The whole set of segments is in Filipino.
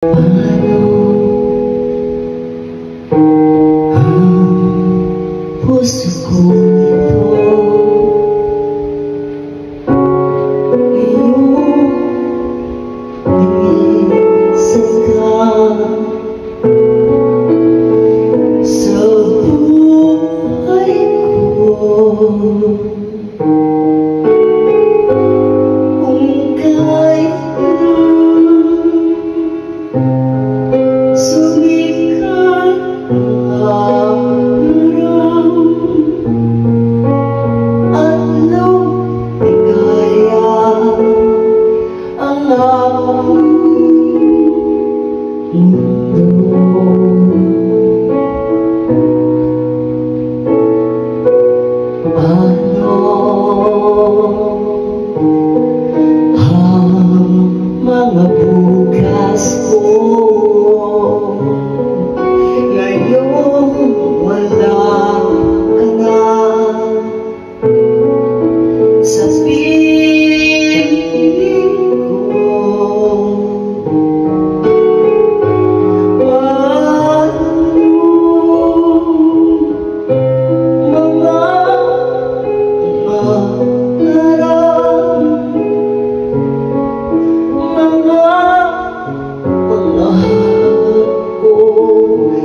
Puso ko ito iyong linisan ka sa buhay ko. Kung kailan sumikat ang mga bukas ko ngayon wala ka na sa piling ko.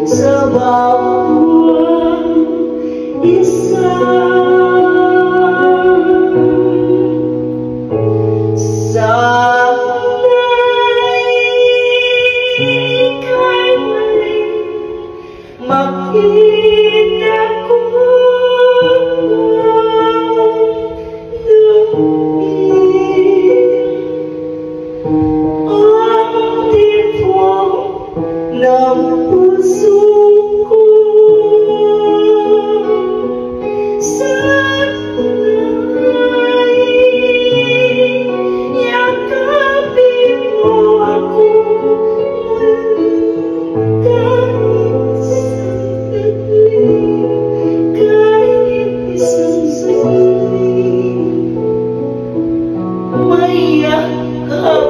Sa bawat isa sana'y ika'y muling makita ko ang tipo ng puso ko. Sana'y yakapin mo ako kahit saglit, kahit isang saglit. May yakap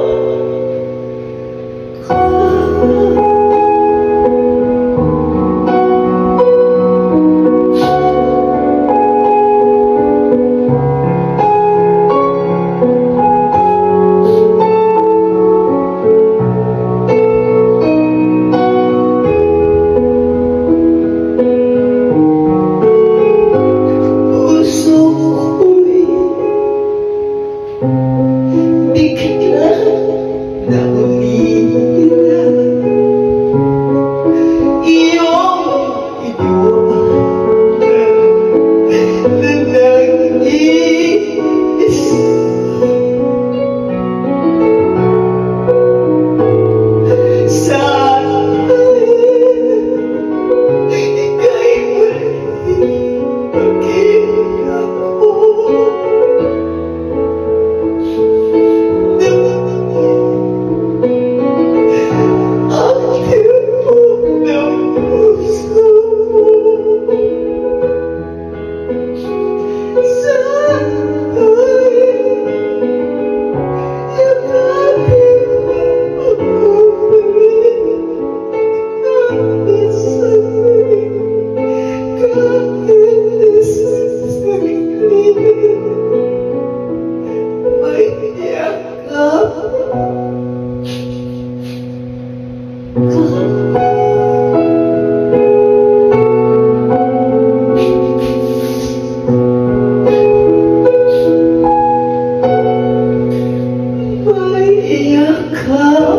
ka. Yakap